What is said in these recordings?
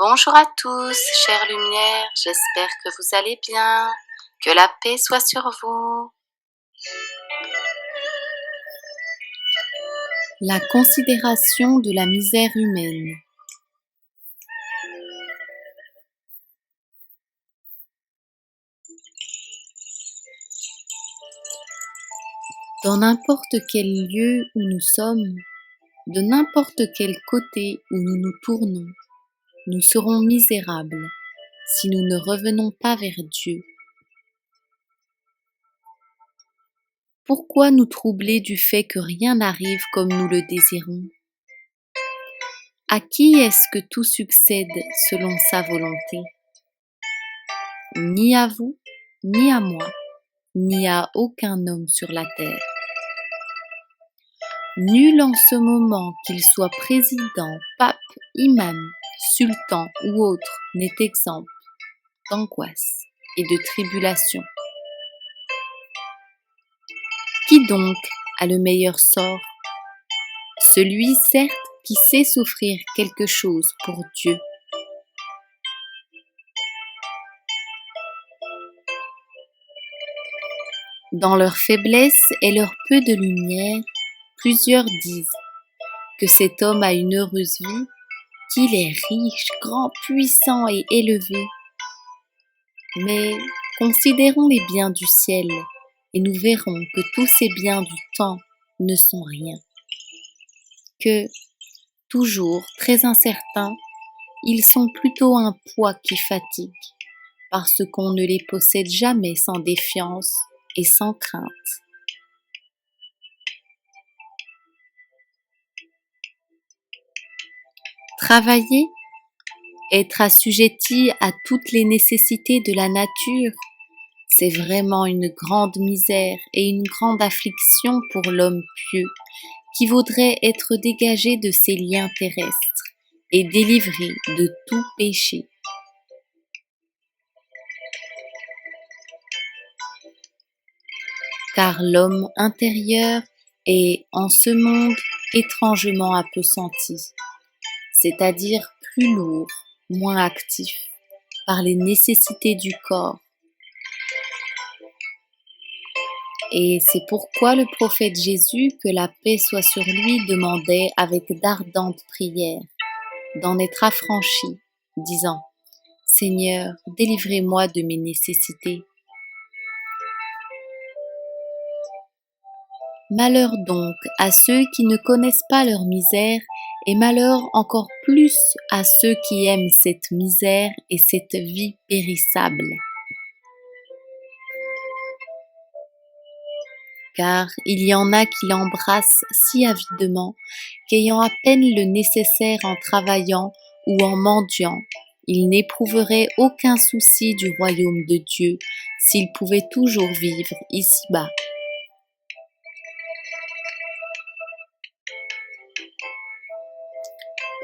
Bonjour à tous, chères lumières, j'espère que vous allez bien, que la paix soit sur vous. La considération de la misère humaine. Dans n'importe quel lieu où nous sommes, de n'importe quel côté où nous nous tournons, nous serons misérables si nous ne revenons pas vers Dieu. Pourquoi nous troubler du fait que rien n'arrive comme nous le désirons? À qui est-ce que tout succède selon sa volonté? Ni à vous, ni à moi, ni à aucun homme sur la terre. Nul en ce moment, qu'il soit président, pape, imam, sultan ou autre, n'est exempt d'angoisse et de tribulation. Qui donc a le meilleur sort? Celui, certes, qui sait souffrir quelque chose pour Dieu. Dans leur faiblesse et leur peu de lumière, plusieurs disent que cet homme a une heureuse vie, qu'il est riche, grand, puissant et élevé. Mais considérons les biens du ciel et nous verrons que tous ces biens du temps ne sont rien. Que, toujours très incertains, ils sont plutôt un poids qui fatigue, parce qu'on ne les possède jamais sans défiance et sans crainte. Travailler, être assujetti à toutes les nécessités de la nature, c'est vraiment une grande misère et une grande affliction pour l'homme pieux qui voudrait être dégagé de ses liens terrestres et délivré de tout péché. Car l'homme intérieur est en ce monde étrangement appesanti, c'est-à-dire plus lourd, moins actif, par les nécessités du corps. Et c'est pourquoi le prophète Jésus, que la paix soit sur lui, demandait avec d'ardentes prières d'en être affranchi, disant « Seigneur, délivrez-moi de mes nécessités. » Malheur donc à ceux qui ne connaissent pas leur misère, et malheur encore plus à ceux qui aiment cette misère et cette vie périssable. Car il y en a qui l'embrassent si avidement qu'ayant à peine le nécessaire en travaillant ou en mendiant, ils n'éprouveraient aucun souci du royaume de Dieu s'ils pouvaient toujours vivre ici-bas.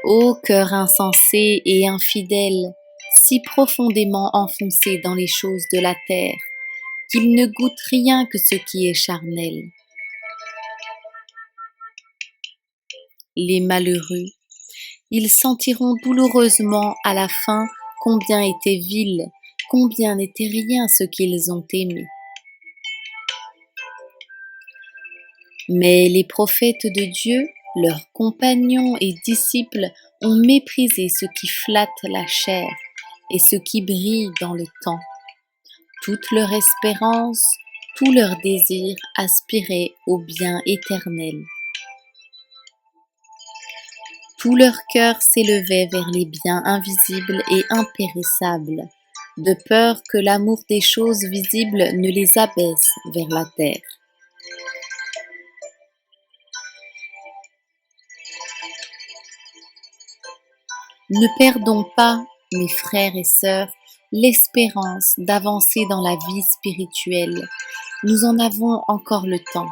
Ô cœur insensé et infidèle, si profondément enfoncé dans les choses de la terre, qu'il ne goûte rien que ce qui est charnel. Les malheureux, ils sentiront douloureusement à la fin combien était vil, combien n'était rien ce qu'ils ont aimé. Mais les prophètes de Dieu, leurs compagnons et disciples, ont méprisé ce qui flatte la chair et ce qui brille dans le temps. Toute leur espérance, tout leur désir aspirait au bien éternel. Tout leur cœur s'élevait vers les biens invisibles et impérissables, de peur que l'amour des choses visibles ne les abaisse vers la terre. Ne perdons pas, mes frères et sœurs, l'espérance d'avancer dans la vie spirituelle. Nous en avons encore le temps.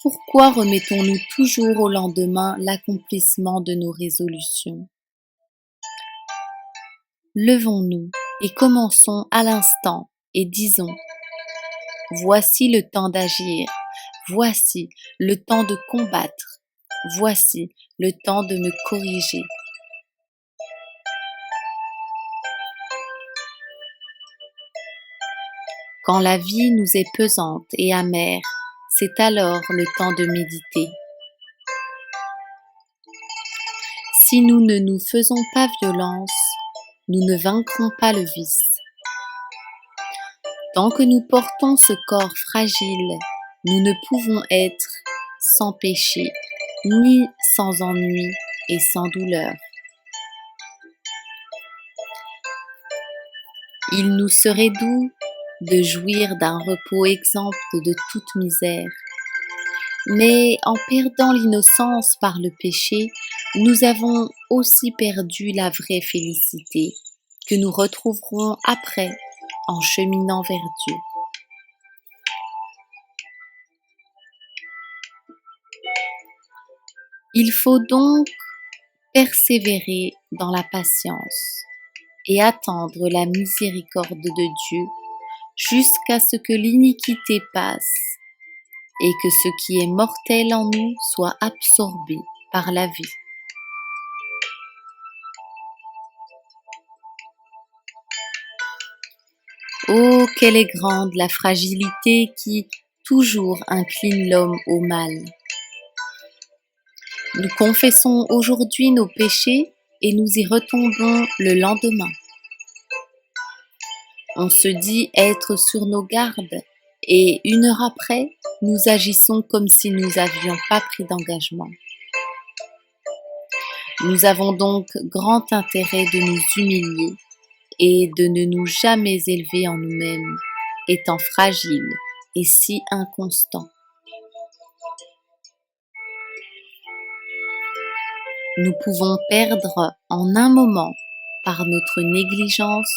Pourquoi remettons-nous toujours au lendemain l'accomplissement de nos résolutions? Levons-nous et commençons à l'instant et disons « Voici le temps d'agir, voici le temps de combattre, voici le temps de me corriger. Quand la vie nous est pesante et amère, c'est alors le temps de méditer. Si nous ne nous faisons pas violence, nous ne vaincrons pas le vice. Tant que nous portons ce corps fragile, nous ne pouvons être sans péché, ni sans ennui et sans douleur. Il nous serait doux de jouir d'un repos exempt de toute misère. Mais en perdant l'innocence par le péché, nous avons aussi perdu la vraie félicité, que nous retrouverons après en cheminant vers Dieu. Il faut donc persévérer dans la patience et attendre la miséricorde de Dieu jusqu'à ce que l'iniquité passe et que ce qui est mortel en nous soit absorbé par la vie. Oh, quelle est grande la fragilité qui toujours incline l'homme au mal. Nous confessons aujourd'hui nos péchés et nous y retombons le lendemain. On se dit être sur nos gardes et une heure après, nous agissons comme si nous n'avions pas pris d'engagement. Nous avons donc grand intérêt de nous humilier et de ne nous jamais élever en nous-mêmes, étant fragiles et si inconstants. Nous pouvons perdre en un moment, par notre négligence,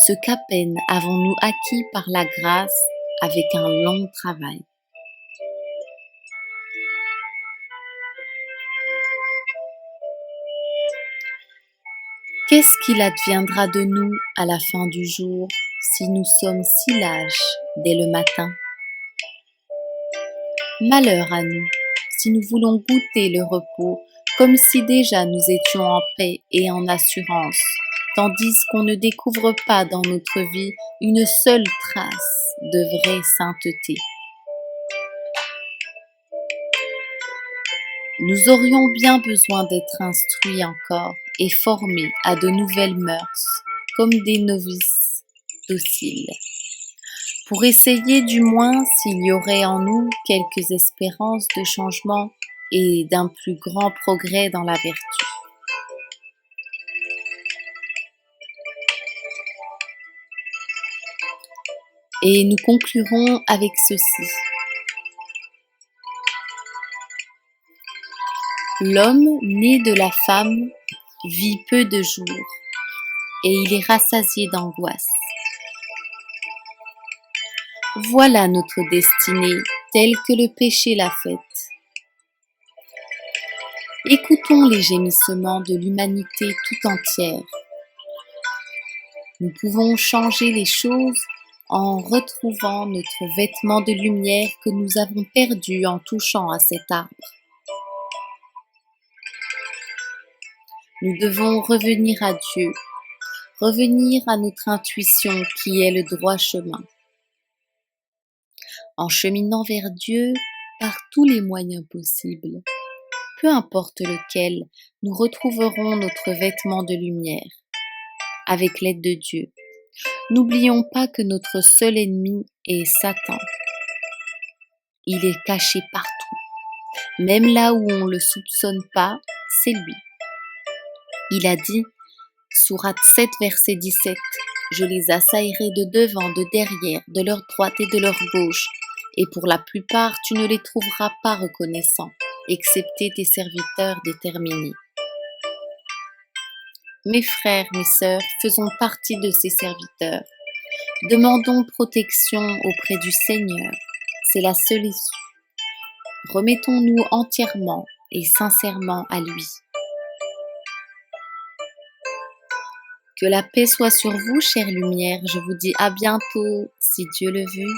ce qu'à peine avons-nous acquis par la grâce avec un long travail. Qu'est-ce qu'il adviendra de nous à la fin du jour si nous sommes si lâches dès le matin? Malheur à nous si nous voulons goûter le repos comme si déjà nous étions en paix et en assurance, tandis qu'on ne découvre pas dans notre vie une seule trace de vraie sainteté. Nous aurions bien besoin d'être instruits encore et formés à de nouvelles mœurs, comme des novices dociles, pour essayer du moins s'il y aurait en nous quelques espérances de changement et d'un plus grand progrès dans la vertu. Et nous conclurons avec ceci. L'homme né de la femme vit peu de jours et il est rassasié d'angoisse. Voilà notre destinée telle que le péché l'a faite. Écoutons les gémissements de l'humanité tout entière. Nous pouvons changer les choses en retrouvant notre vêtement de lumière que nous avons perdu en touchant à cet arbre. Nous devons revenir à Dieu, revenir à notre intuition qui est le droit chemin. En cheminant vers Dieu par tous les moyens possibles, peu importe lequel, nous retrouverons notre vêtement de lumière, avec l'aide de Dieu. N'oublions pas que notre seul ennemi est Satan. Il est caché partout, même là où on ne le soupçonne pas, c'est lui. Il a dit, Sourate 7, verset 17, « Je les assaillerai de devant, de derrière, de leur droite et de leur gauche, et pour la plupart tu ne les trouveras pas reconnaissants, excepté tes serviteurs déterminés. » Mes frères, mes sœurs, faisons partie de ces serviteurs. Demandons protection auprès du Seigneur, c'est la seule issue. Remettons-nous entièrement et sincèrement à lui. Que la paix soit sur vous, chère lumière. Je vous dis à bientôt, si Dieu le veut.